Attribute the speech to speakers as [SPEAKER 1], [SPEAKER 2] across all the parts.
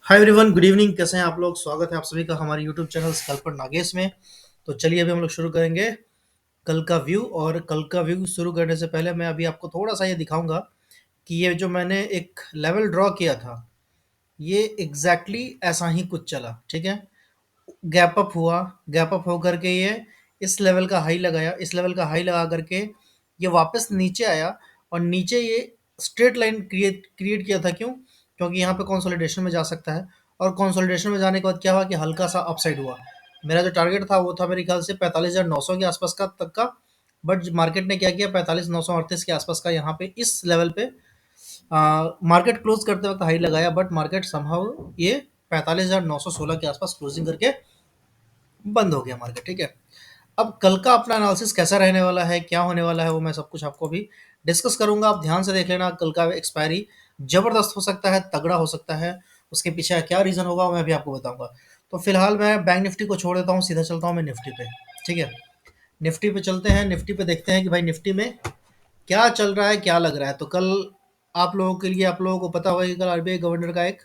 [SPEAKER 1] Hi everyone, good evening. कैसे हैं आप लोग? स्वागत है आप सभी का हमारे यूट्यूब चैनल स्कल पर नागेश में। तो चलिए अभी हम लोग शुरू करेंगे कल का व्यू। और कल का व्यू शुरू करने से पहले मैं अभी आपको थोड़ा सा ये दिखाऊंगा कि ये जो मैंने एक लेवल ड्रॉ किया था, ये एग्जैक्टली ऐसा ही कुछ चला। ठीक है, गैप अप हुआ, गैप अप होकर के ये इस लेवल का हाई लगाया, इस लेवल का हाई लगा करके ये वापस नीचे आया। और नीचे ये स्ट्रेट लाइन क्रिएट क्रिएट किया था। क्यों? क्योंकि यहाँ पे कंसोलिडेशन में जा सकता है। और कंसोलिडेशन में जाने के बाद क्या हुआ कि हल्का सा अपसाइड हुआ। मेरा जो टारगेट था वो था मेरे ख्याल से 45,900 के आसपास का तक का। बट मार्केट ने क्या किया, 45,938 के आसपास का यहाँ पे इस लेवल पे मार्केट क्लोज करते वक्त हाई लगाया। बट मार्केट समहाउ ये 45,916 के आसपास क्लोजिंग करके बंद हो गया मार्केट। ठीक है, अब कल का अपना एनालिसिस कैसा रहने वाला है, क्या होने वाला है, वो मैं सब कुछ आपको अभी डिस्कस करूंगा। आप ध्यान से देख लेना। कल का एक्सपायरी जबरदस्त हो सकता है, तगड़ा हो सकता है। उसके पीछे क्या रीजन होगा वो मैं भी आपको बताऊंगा। तो फिलहाल मैं बैंक निफ्टी को छोड़ देता हूँ, सीधा चलता हूँ मैं निफ्टी पे। ठीक है, निफ्टी पे चलते हैं। निफ्टी पे देखते हैं कि भाई निफ्टी में क्या चल रहा है, क्या लग रहा है। तो कल आप लोगों के लिए, आप लोगों को पता होगा कि कल आरबीआई गवर्नर का एक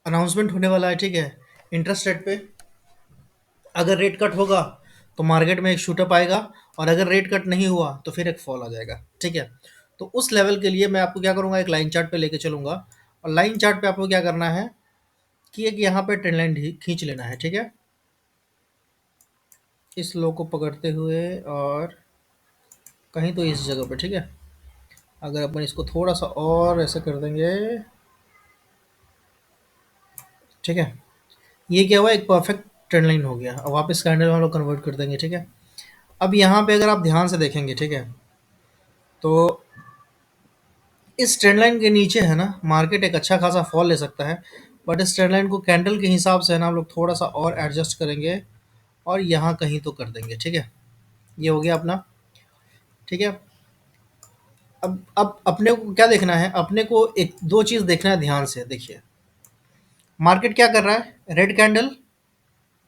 [SPEAKER 1] अनाउंसमेंट होने वाला है। ठीक है, इंटरेस्ट रेट पे अगर रेट कट होगा तो मार्केट में एक शूटअप आएगा, और अगर रेट कट नहीं हुआ तो फिर एक फॉल आ जाएगा। ठीक है, तो उस लेवल के लिए मैं आपको क्या करूंगा, एक लाइन चार्ट पे लेके चलूंगा। और लाइन चार्ट पे आपको क्या करना है कि एक यहाँ पे ट्रेंड लाइन खींच लेना है। ठीक है, इस लो को पकड़ते हुए और कहीं तो इस जगह पे। ठीक है, अगर अपन इसको थोड़ा सा और ऐसे कर देंगे। ठीक है, ये क्या हुआ, एक परफेक्ट ट्रेंड लाइन हो गया। अब वापस कैंडल में हम लोग कन्वर्ट कर देंगे। ठीक है, अब यहाँ पे अगर आप ध्यान से देखेंगे, ठीक है, तो इस ट्रेंड लाइन के नीचे है ना, मार्केट एक अच्छा खासा फॉल ले सकता है। बट इस ट्रेंड लाइन को कैंडल के हिसाब से है ना, हम लोग थोड़ा सा और एडजस्ट करेंगे और यहाँ कहीं तो कर देंगे। ठीक है, ये हो गया अपना। ठीक है, अब अपने को क्या देखना है, अपने को एक दो चीज देखना है ध्यान से। देखिए मार्केट क्या कर रहा है, red candle,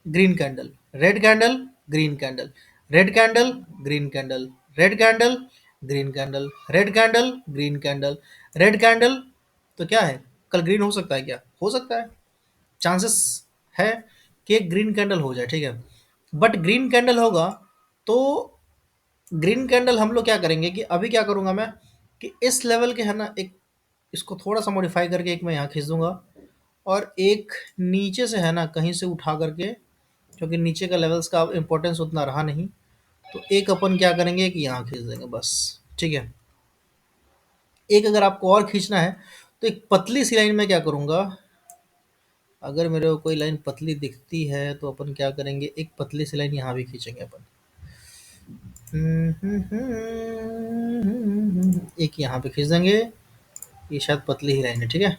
[SPEAKER 1] green candle, red candle, green candle, red candle, green candle, red candle, green candle, red candle, green candle, red candle. तो क्या है, कल ग्रीन हो सकता है? क्या हो सकता है? चांसेस है कि एक ग्रीन कैंडल हो जाए। ठीक है, बट ग्रीन कैंडल होगा तो ग्रीन कैंडल हम लोग क्या करेंगे कि अभी क्या करूंगा मैं कि इस लेवल के है ना, एक इसको थोड़ा सा मॉडिफाई करके एक मैं यहाँ खींच दूंगा। और एक नीचे से है ना, कहीं से उठा करके, क्योंकि नीचे का लेवल्स का इंपॉर्टेंस उतना रहा नहीं, तो एक अपन क्या करेंगे कि यहाँ खींच देंगे बस। ठीक है, एक अगर आपको और खींचना है तो एक पतली सी लाइन में क्या करूँगा, अगर मेरे को कोई लाइन पतली दिखती है तो अपन क्या करेंगे, एक पतली सी लाइन यहाँ भी खींचेंगे अपन। एक यहाँ पे खींच देंगे, ये शायद पतली ही लाइन है। ठीक है,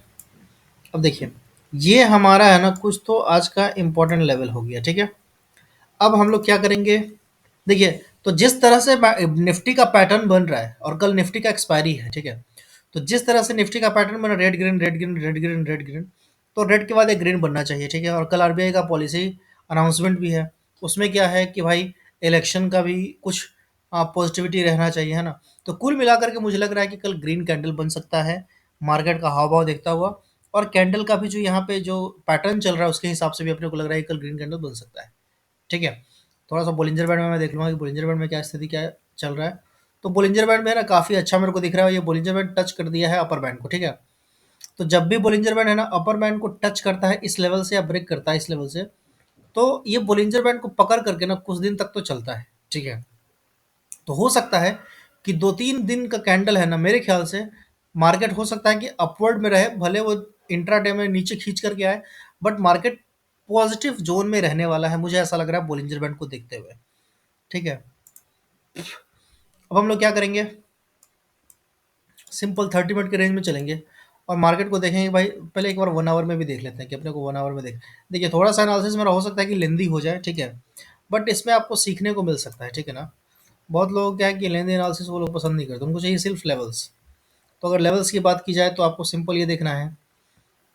[SPEAKER 1] अब देखिए ये हमारा है ना कुछ तो आज का इम्पोर्टेंट लेवल हो गया। ठीक है, अब हम लोग क्या करेंगे, देखिए तो जिस तरह से निफ्टी का पैटर्न बन रहा है, और कल निफ्टी का एक्सपायरी है। ठीक है, तो जिस तरह से निफ्टी का पैटर्न बना, red green red green red green red green, तो रेड के बाद एक ग्रीन बनना चाहिए। ठीक है, और कल आरबीआई का पॉलिसी अनाउंसमेंट भी है। उसमें क्या है कि भाई इलेक्शन का भी कुछ पॉजिटिविटी रहना चाहिए, है ना। तो कुल मिलाकर के मुझे लग रहा है कि कल ग्रीन कैंडल बन सकता है, मार्केट का हाव भाव देखता हुआ। और कैंडल का भी जो यहाँ पे जो पैटर्न चल रहा है उसके हिसाब से भी अपने को लग रहा है कि कल ग्रीन कैंडल बन सकता है। ठीक है, थोड़ा सा बोलिंजर बैंड में मैं देख लूँगा कि बोलिंजर बैंड में क्या स्थिति क्या चल रहा है। तो बोलिंजर बैंड में है ना काफ़ी अच्छा मेरे को दिख रहा है, ये बोलिंजर बैंड टच कर दिया है अपर बैंड को। ठीक है, तो जब भी बोलिंजर बैंड है ना अपर बैंड को टच करता है इस लेवल से या ब्रेक करता है इस लेवल से, तो ये बोलिंजर बैंड को पकड़ करके ना कुछ दिन तक तो चलता है। ठीक है, तो हो सकता है कि 2-3 दिन का कैंडल है ना, मेरे ख्याल से मार्केट हो सकता है कि अपवर्ड में रहे, भले वो इंट्राडे में नीचे खींच करके आए, बट मार्केट पॉजिटिव जोन में रहने वाला है, मुझे ऐसा लग रहा है बोलिंजर बैंड को देखते हुए। ठीक है, अब हम लोग क्या करेंगे, सिंपल 30 मिनट के रेंज में चलेंगे और मार्केट को देखेंगे। भाई पहले एक बार 1 आवर में भी देख लेते हैं कि अपने को 1 आवर में देखिए थोड़ा सा एनालिसिस मेरा हो सकता है कि लेंदी हो जाए। ठीक है, बट इसमें आपको सीखने को मिल सकता है। ठीक है ना, बहुत लोग क्या है कि लेंदी एनालिसिस वो लोग पसंद नहीं करते, उनको चाहिए सिर्फ लेवल्स। तो अगर लेवल्स की बात की जाए तो आपको सिंपल ये देखना है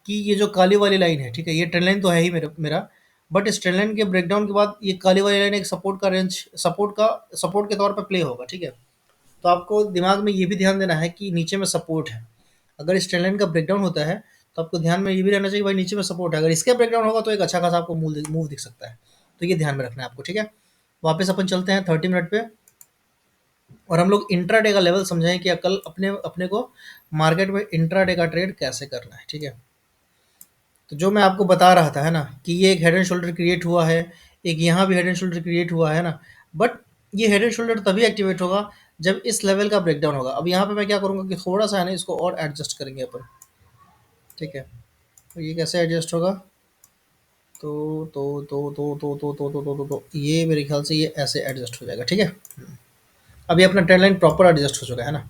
[SPEAKER 1] कि ये जो काली वाली लाइन है, ठीक है, ये ट्रेंड लाइन तो है ही मेरा। बट इस ट्रेंड लाइन के ब्रेकडाउन के बाद ये काली वाली लाइन एक सपोर्ट का रेंज, सपोर्ट के तौर पर प्ले होगा। ठीक है, तो आपको दिमाग में ये भी ध्यान देना है कि नीचे में सपोर्ट है। अगर इस ट्रेंड लाइन का ब्रेकडाउन होता है तो आपको ध्यान में ये भी रहना चाहिए भाई नीचे में सपोर्ट है, अगर इसका ब्रेकडाउन होगा तो एक अच्छा खासा आपको मूव दिख सकता है। तो ये ध्यान में रखना है आपको, ठीक है। वापस अपन चलते हैं 30 मिनट पे, और हम लोग इंट्राडे का लेवल समझें कि कल अपने अपने को मार्केट में इंट्राडे का ट्रेड कैसे करना है, ठीक है। तो जो मैं आपको बता रहा था है ना कि ये एक हेड एंड शोल्डर क्रिएट हुआ है, एक यहाँ भी हेड एंड शोल्डर क्रिएट हुआ है ना, बट ये हेड एंड शोल्डर तभी एक्टिवेट होगा जब इस लेवल का ब्रेकडाउन होगा। अब यहाँ पे मैं क्या करूँगा कि थोड़ा सा है ना इसको और एडजस्ट करेंगे अपन, ठीक है। तो ये कैसे एडजस्ट होगा, तो ये मेरे ख्याल से ये ऐसे एडजस्ट हो जाएगा, ठीक है। अभी अपना ट्रेंड लाइन प्रॉपर एडजस्ट हो चुका है ना।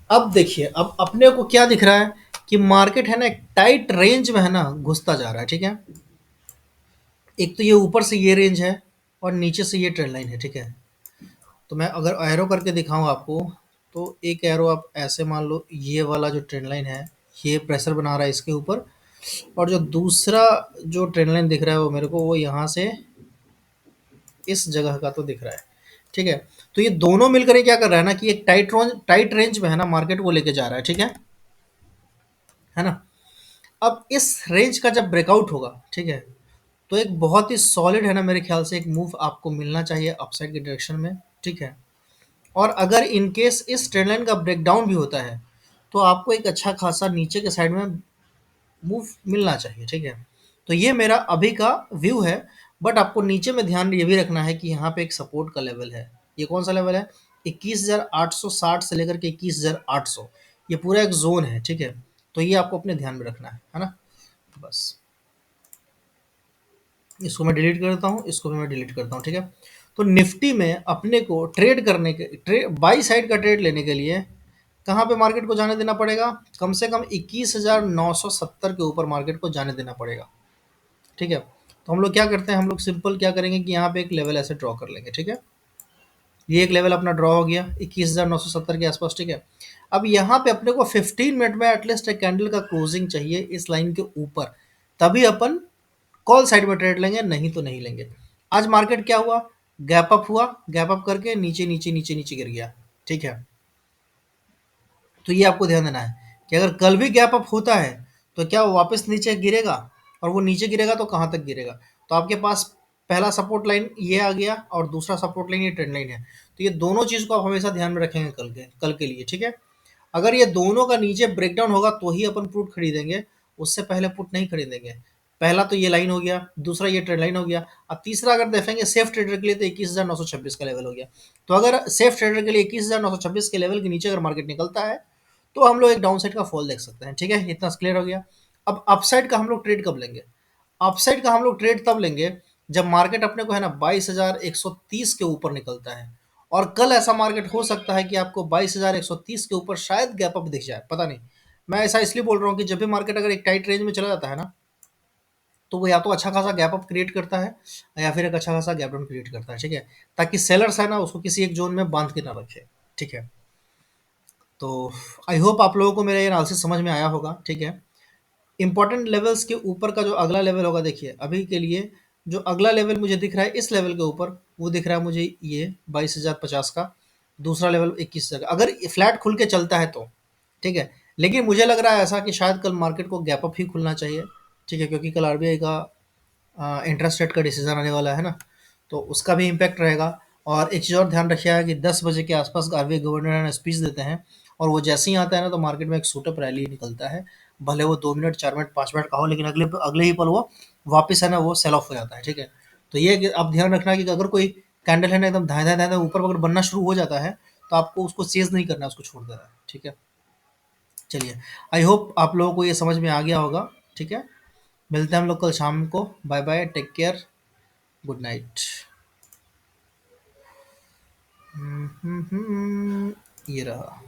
[SPEAKER 1] अब देखिए अब अपने को क्या दिख रहा है कि मार्केट है ना एक टाइट रेंज में है ना घुसता जा रहा है, ठीक है। एक तो ये ऊपर से ये रेंज है और नीचे से ये ट्रेंड लाइन है, ठीक है। तो मैं अगर एरो करके दिखाऊं आपको, तो एक एरो आप ऐसे मान लो, ये वाला जो ट्रेंड लाइन है ये प्रेशर बना रहा है इसके ऊपर, और जो दूसरा जो ट्रेंड लाइन दिख रहा है वो मेरे को वो यहाँ से इस जगह का तो दिख रहा है, ठीक है। तो ये दोनों मिलकर ये क्या कर रहा है ना कि एक टाइट रेंज में है ना मार्केट को लेके जा रहा है, ठीक है ना। अब इस रेंज का जब ब्रेकआउट होगा, ठीक है, तो एक बहुत ही सॉलिड है ना मेरे ख्याल से एक मूव आपको मिलना चाहिए अपसाइड के डायरेक्शन में, ठीक है। और अगर इन केस इस ट्रेंड लाइन का ब्रेकडाउन भी होता है तो आपको एक अच्छा खासा नीचे के साइड में मूव मिलना चाहिए, ठीक है। तो ये मेरा अभी का व्यू है, बट आपको नीचे में ध्यान ये भी रखना है कि यहाँ पे एक सपोर्ट का लेवल है। ये कौन सा लेवल है, 21,860 से लेकर के 21,800, ये पूरा एक जोन है, ठीक है। तो ये आपको अपने ध्यान में रखना है ना। बस इसको मैं डिलीट करता हूँ, इसको भी मैं डिलीट करता हूँ, ठीक है। तो निफ्टी में अपने को ट्रेड करने के बाई साइड का ट्रेड लेने के लिए कहाँ पे मार्केट को जाने देना पड़ेगा, कम से कम 21,970 के ऊपर मार्केट को जाने देना पड़ेगा, ठीक है। तो हम लोग क्या करते हैं, हम लोग सिंपल क्या करेंगे कि यहाँ पे एक लेवल ऐसे ड्रॉ कर लेंगे, ठीक है। ये एक लेवल अपना ड्रॉ हो गया 21,970 के आसपास, ठीक है। अब यहाँ पे अपने को 15 मिनट में एटलीस्ट एक कैंडल का क्लोजिंग चाहिए इस लाइन के ऊपर, तभी अपन कॉल साइड में ट्रेड लेंगे, नहीं तो नहीं लेंगे। आज मार्केट क्या हुआ, गैप अप हुआ, गैप अप करके नीचे नीचे नीचे नीचे गिर गया, ठीक है। तो ये आपको ध्यान देना है कि अगर कल भी गैप अप होता है तो क्या वो वापस नीचे गिरेगा, और वो नीचे गिरेगा तो कहाँ तक गिरेगा। तो आपके पास पहला सपोर्ट लाइन ये आ गया और दूसरा सपोर्ट लाइन ये ट्रेंड लाइन है। तो ये दोनों चीज़ को आप हमेशा ध्यान में रखेंगे कल के लिए, ठीक है। अगर ये दोनों का नीचे ब्रेकडाउन होगा तो ही अपन पुट खरीदेंगे, उससे पहले पुट नहीं खरीदेंगे। पहला तो ये लाइन हो गया, दूसरा ये ट्रेंड लाइन हो गया। अब तीसरा अगर देखेंगे सेफ ट्रेडर के लिए तो 21,926 का लेवल हो गया। तो अगर सेफ ट्रेडर के लिए 21,926 के लेवल के नीचे अगर मार्केट निकलता है तो हम लोग एक डाउन साइड का फॉल देख सकते हैं, ठीक है। इतना क्लियर हो गया। अब अपसाइड का हम लोग ट्रेड कब लेंगे, अपसाइड का हम लोग ट्रेड तब लेंगे जब मार्केट अपने को है ना 22,130 के ऊपर निकलता है। और कल ऐसा मार्केट हो सकता है कि आपको 22,130 के ऊपर शायद गैप अप दिख जाए, पता नहीं। मैं ऐसा इसलिए बोल रहा हूँ कि जब भी मार्केट अगर एक टाइट रेंज में चला जाता है ना, तो वो या तो अच्छा खासा गैप अप क्रिएट करता है या फिर एक अच्छा खासा गैप डाउन क्रिएट करता है, ठीक है। ताकि सेलर्स है ना उसको किसी एक जोन में बांध के ना रखे, ठीक है। तो आई होप आप लोगों को मेरा ये एनालिसिस समझ में आया होगा, ठीक है। इंपॉर्टेंट लेवल्स के ऊपर का जो अगला लेवल होगा, देखिए अभी के लिए जो अगला लेवल मुझे दिख रहा है इस लेवल के ऊपर, वो दिख रहा है मुझे ये 22,050 का। दूसरा लेवल 21,000 अगर फ्लैट खुल के चलता है तो, ठीक है। लेकिन मुझे लग रहा है ऐसा कि शायद कल मार्केट को गैप अप ही खुलना चाहिए, ठीक है, क्योंकि कल आरबीआई का इंटरेस्ट रेट का डिसीजन आने वाला है ना, तो उसका भी इम्पैक्ट रहेगा। और एक चीज़ और ध्यान रखिएगा कि 10 बजे के आसपास आरबीआई गवर्नर है ना स्पीच देते हैं, और वो जैसे ही आता है ना तो मार्केट में एक सूटअप रैली निकलता है। भले वो 2 मिनट 4 मिनट 5 मिनट का हो, लेकिन अगले अगले ही पल वो वापस है ना वो सेल ऑफ हो जाता है, ठीक है। तो ये कि आप ध्यान रखना कि अगर कोई कैंडल है ना एकदम धाए धाए धाए ऊपर अगर बनना शुरू हो जाता है तो आपको उसको चेज नहीं करना है, उसको छोड़ देना है, ठीक है। चलिए, आई होप आप लोगों को ये समझ में आ गया होगा, ठीक है। मिलते हैं हम लोग कल शाम को, bye bye, take care, good night. ये रहा।